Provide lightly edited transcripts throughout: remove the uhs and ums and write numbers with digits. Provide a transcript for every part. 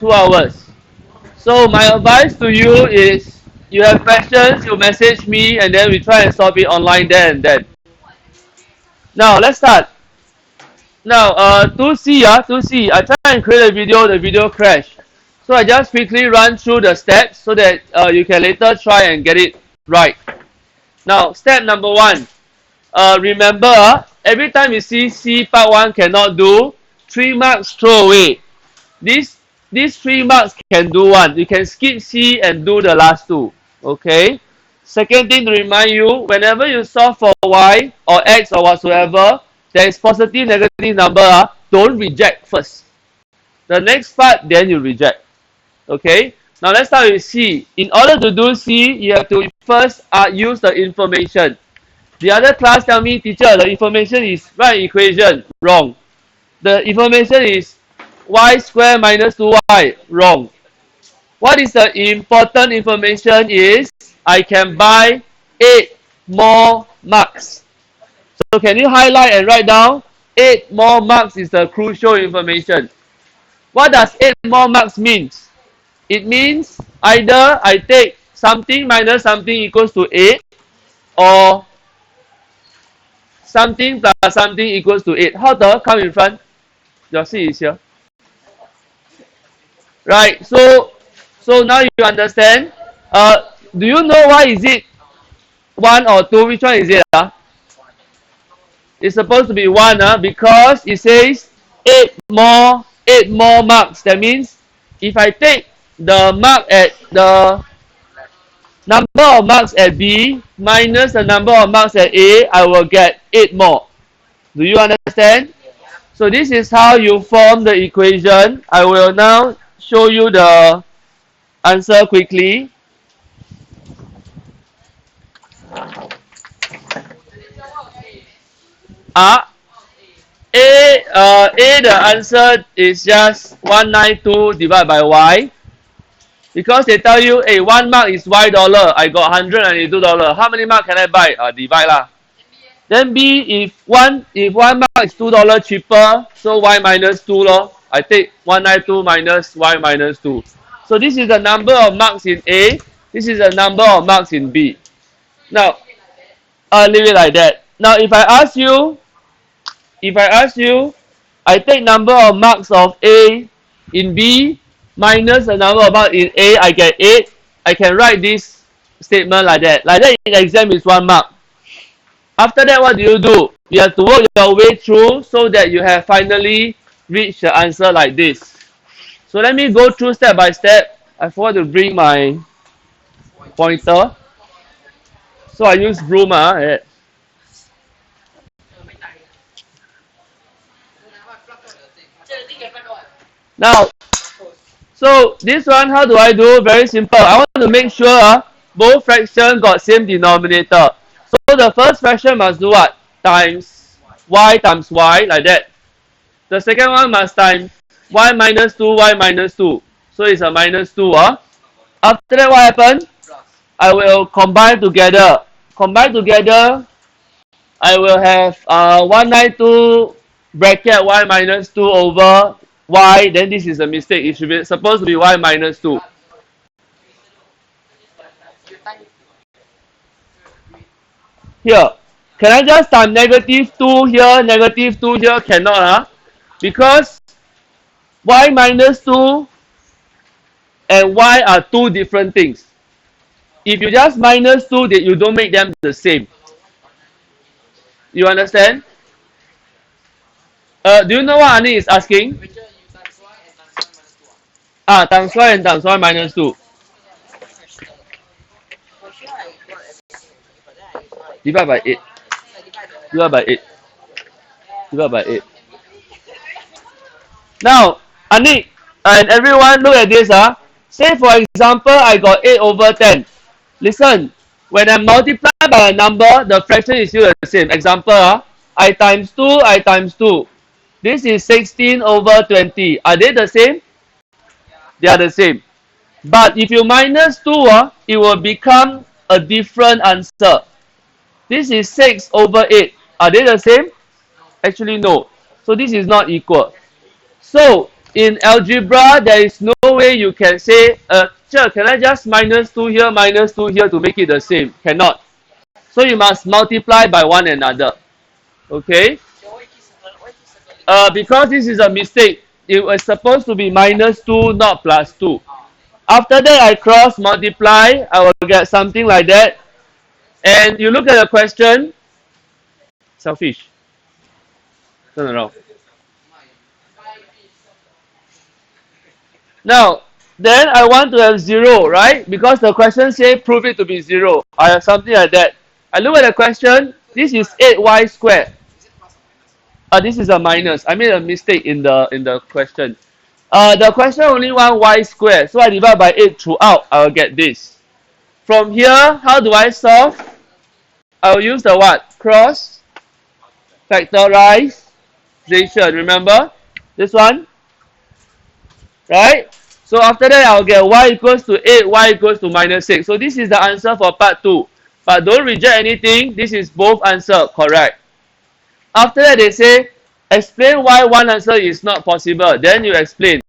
2 hours. So my advice to you is, you have questions, you message me, and then we try and solve it online there and then. Now let's start. Now 2C, 2C, I try and create a video, the video crashed. So I just quickly run through the steps so that you can later try and get it right. Now step number 1, remember, every time you see C part 1 cannot do, 3 marks throw away. These 3 marks can do one. You can skip C and do the last two. Okay. Second thing to remind you, whenever you solve for Y or X or whatsoever, there is positive, negative number. Don't reject first. The next part, then you reject. Okay. Now let's start with C. In order to do C, you have to first use the information. The other class tell me, teacher, the information is right equation. Wrong. The information is y squared minus 2y. Wrong. What is the important information is, I can buy 8 more marks. So can you highlight and write down, 8 more marks is the crucial information. What does 8 more marks means? It means either I take something minus something equals to 8, or something plus something equals to 8. How to come in front? Your seat is here. Right, so now you understand. Do you know why is it 1 or 2? Which one is it? It's supposed to be 1, because it says 8 more marks. That means if I take the mark at the number of marks at B minus the number of marks at A, I will get 8 more. Do you understand? So this is how you form the equation. I will now show you the answer quickly. The answer is just 192 divided by Y. Because they tell you, hey, 1 mark is Y dollar. I got $192. How many mark can I buy? Divide lah. Then B, if one mark is $2 cheaper, so Y minus 2 lor. I take 192 minus Y minus 2. So this is the number of marks in A. This is the number of marks in B. Now, leave it like that. Now, if I ask you, I take number of marks of A in B minus the number of marks in A, I get 8. I can write this statement like that. Like that in exam is 1 mark. After that, what do? You have to work your way through so that you have finally reached the answer like this. So let me go through step by step. I forgot to bring my pointer. So I use broom. Now, so this one, how do I do? Very simple. I want to make sure both fractions got same denominator. So the first fraction must do what? Times y, like that. The second one must times y minus 2, y minus 2. So it's a minus 2. After that, what happens? I will combine together. I will have 192 bracket y minus 2 over y. Then this is a mistake. It should be supposed to be y minus 2. Here, can I just time negative 2 here, negative 2 here? Cannot, because y minus 2 and y are two different things. If you just minus 2, that you don't make them the same. You understand? Do you know what Ani is asking? Times y and times y minus 2. Divide by 8. Divide by 8. Divide by 8. Now, Ani and everyone, look at this. Say for example, I got 8 over 10. Listen, when I multiply by a number, the fraction is still the same. Example, I times 2, I times 2. This is 16 over 20. Are they the same? They are the same. But if you minus 2, it will become a different answer. This is 6 over 8. Are they the same? Actually, no. So this is not equal. So In algebra, there is no way you can say, sure, can I just minus 2 here, minus 2 here to make it the same? Cannot. So you must multiply by one another. Okay? Because this is a mistake. It was supposed to be minus 2, not plus 2. After that, I cross multiply. I will get something like that. And you look at the question. Selfish. Turn around. Now, then I want to have 0, right? Because the question says prove it to be 0. I have something like that. I look at the question. This is 8y squared. This is a minus. I made a mistake in the question. The question only want y squared. So I divide by 8 throughout. I will get this. From here, how do I solve? I will use the what? Cross factorization. Remember? This one? Right? So after that, I'll get y equals to 8, y equals to minus 6. So this is the answer for part 2. But don't reject anything. This is both answer correct. After that, they say, explain why one answer is not possible. Then you explain.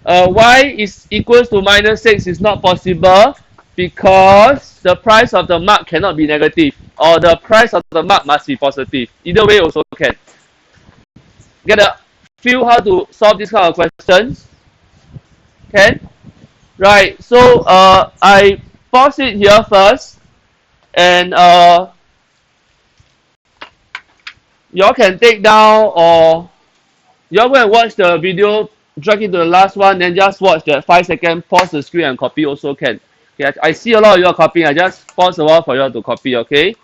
Y is equals to minus 6 is not possible because the price of the mark cannot be negative. Or the price of the mark must be positive. Either way also can. Get a feel how to solve this kind of questions? Can? Right, so I pause it here first. And y'all can take down or y'all go and watch the video, drag it to the last one, then just watch that 5 second, pause the screen and copy also can. Okay, I see a lot of you are copying. I just pause a while for you all to copy, okay?